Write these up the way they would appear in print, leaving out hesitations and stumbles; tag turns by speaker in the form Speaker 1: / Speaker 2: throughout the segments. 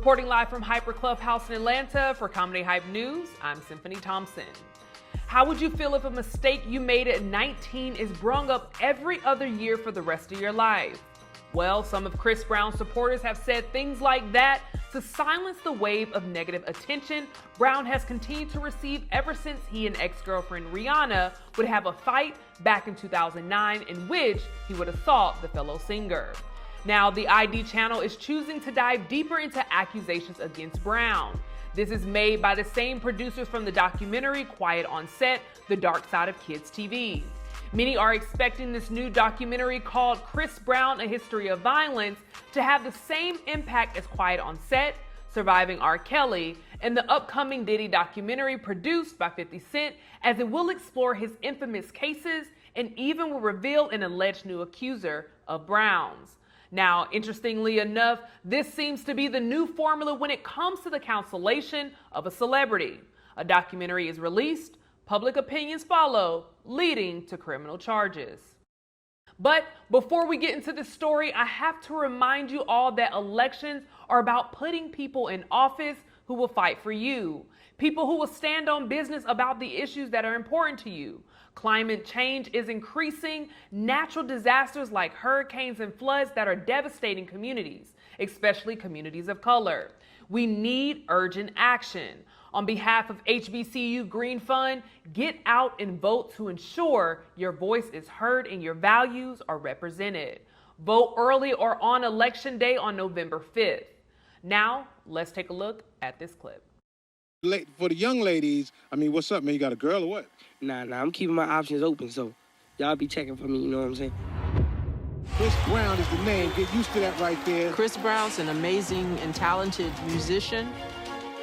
Speaker 1: Reporting live from Hyper Clubhouse in Atlanta for Comedy Hype News, I'm Symphony Thompson. How would you feel if a mistake you made at 19 is brung up every other year for the rest of your life? Well, some of Chris Brown's supporters have said things like that to silence the wave of negative attention Brown has continued to receive ever since he and ex-girlfriend Rihanna would have a fight back in 2009 in which he would assault the fellow singer. Now, the ID channel is choosing to dive deeper into accusations against Brown. This is made by the same producers from the documentary Quiet on Set, The Dark Side of Kids TV. Many are expecting this new documentary called Chris Brown, A History of Violence to have the same impact as Quiet on Set, Surviving R. Kelly, and the upcoming Diddy documentary produced by 50 Cent, as it will explore his infamous cases and even will reveal an alleged new accuser of Brown's. Now, interestingly enough, this seems to be the new formula when it comes to the cancellation of a celebrity. A documentary is released, public opinions follow, leading to criminal charges. But before we get into this story, I have to remind you all that elections are about putting people in office who will fight for you. People who will stand on business about the issues that are important to you. Climate change is increasing, natural disasters like hurricanes and floods that are devastating communities, especially communities of color. We need urgent action. On behalf of HBCU Green Fund, get out and vote to ensure your voice is heard and your values are represented. Vote early or on Election Day on November 5th. Now, let's take a look at this clip.
Speaker 2: For the young ladies, I mean, what's up, man? You got a girl or what?
Speaker 3: Nah, I'm keeping my options open, so y'all be checking for me, you know what I'm saying?
Speaker 2: Chris Brown is the name. Get used to that right there.
Speaker 4: Chris Brown's an amazing and talented musician,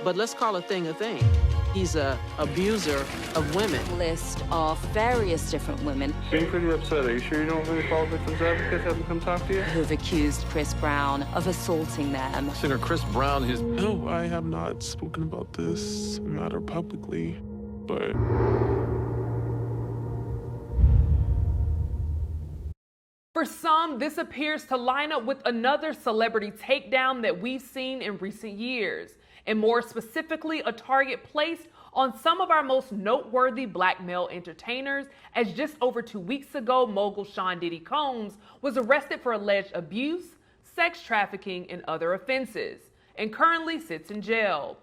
Speaker 4: but let's call a thing a thing. He's an abuser of women.
Speaker 5: List of various different women.
Speaker 6: Being pretty upset. Are you sure you don't really call victims advocates, have them come talk to you?
Speaker 5: Who've accused Chris Brown of assaulting them.
Speaker 7: Singer Chris Brown is...
Speaker 6: No, I have not spoken about this matter publicly, but...
Speaker 1: For some, this appears to line up with another celebrity takedown that we've seen in recent years, and more specifically, a target placed on some of our most noteworthy black male entertainers, as just over 2 weeks ago, mogul Sean Diddy Combs was arrested for alleged abuse, sex trafficking, and other offenses, and currently sits in jail.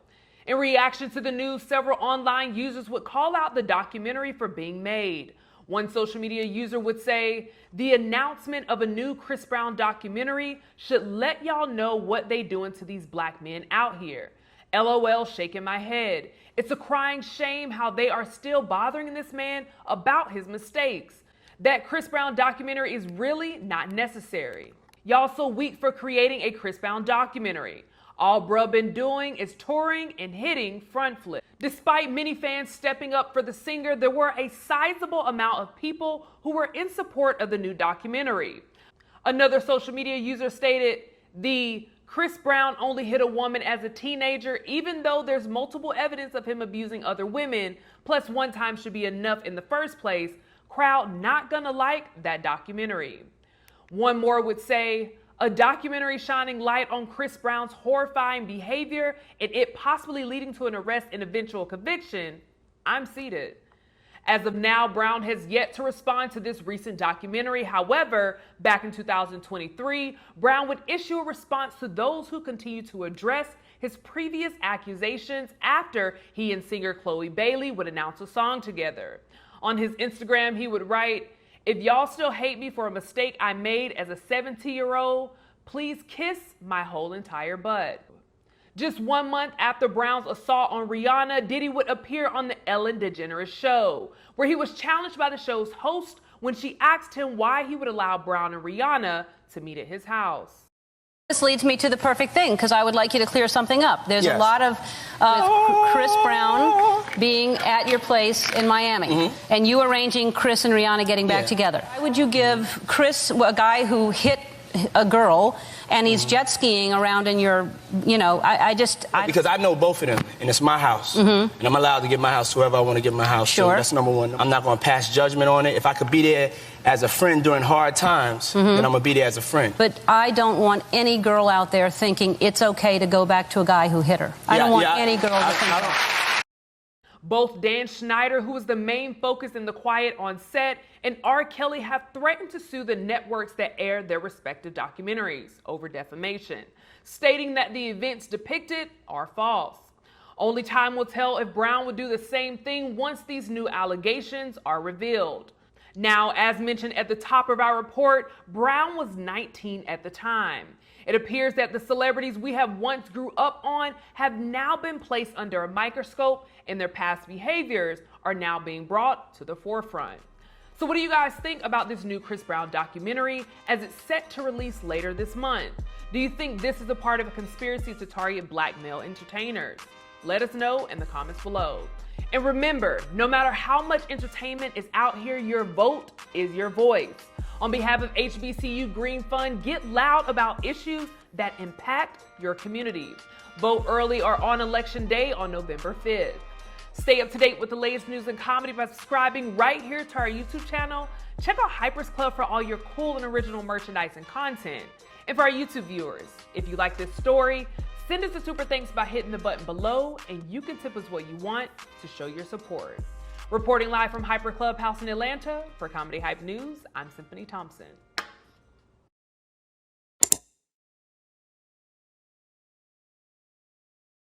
Speaker 1: In reaction to the news, several online users would call out the documentary for being made. One social media user would say, the announcement of a new Chris Brown documentary should let y'all know what they doing to these black men out here. LOL, shaking my head. It's a crying shame how they are still bothering this man about his mistakes. That Chris Brown documentary is really not necessary. Y'all so weak for creating a Chris Brown documentary. All bruh been doing is touring and hitting front flip. Despite many fans stepping up for the singer, there were a sizable amount of people who were in support of the new documentary. Another social media user stated, the Chris Brown only hit a woman as a teenager, even though there's multiple evidence of him abusing other women, plus one time should be enough in the first place. Crowd not gonna like that documentary. One more would say, a documentary shining light on Chris Brown's horrifying behavior and it possibly leading to an arrest and eventual conviction. I'm seated. As of now, Brown has yet to respond to this recent documentary. However, back in 2023, Brown would issue a response to those who continue to address his previous accusations after he and singer Chloe Bailey would announce a song together. On his Instagram, he would write, if y'all still hate me for a mistake I made as a 17-year-old, please kiss my whole entire butt. Just 1 month after Brown's assault on Rihanna, Diddy would appear on the Ellen DeGeneres show, where he was challenged by the show's host when she asked him why he would allow Brown and Rihanna to meet at his house.
Speaker 8: This leads me to the perfect thing, because I would like you to clear something up. There's a lot of Chris Brown being at your place in Miami, and you arranging Chris and Rihanna getting back together. Why would you give Chris, a guy who hit a girl and he's jet skiing around in your,
Speaker 7: Because I know both of them, and it's my house. And I'm allowed to give my house to whoever I want to give my house to. That's number one. I'm not going to pass judgment on it. If I could be there as a friend during hard times, then I'm going to be there as a friend.
Speaker 8: But I don't want any girl out there thinking it's okay to go back to a guy who hit her. I don't want any girl to think that.
Speaker 1: Both Dan Schneider, who was the main focus in The Quiet on set, and R. Kelly have threatened to sue the networks that aired their respective documentaries over defamation, stating that the events depicted are false. Only time will tell if Brown will do the same thing once these new allegations are revealed. Now, as mentioned at the top of our report, Brown was 19 at the time. It appears that the celebrities we have once grew up on have now been placed under a microscope, and their past behaviors are now being brought to the forefront. So what do you guys think about this new Chris Brown documentary as it's set to release later this month? Do you think this is a part of a conspiracy to target black male entertainers? Let us know in the comments below. And remember, no matter how much entertainment is out here, your vote is your voice. On behalf of HBCU Green Fund, get loud about issues that impact your communities. Vote early or on Election Day on November 5th. Stay up to date with the latest news and comedy by subscribing right here to our YouTube channel. Check out Hyper's Club for all your cool and original merchandise and content. And for our YouTube viewers, if you like this story, send us a super thanks by hitting the button below, and you can tip us what you want to show your support. Reporting live from Hyper Clubhouse in Atlanta, for Comedy Hype News, I'm Symphony Thompson.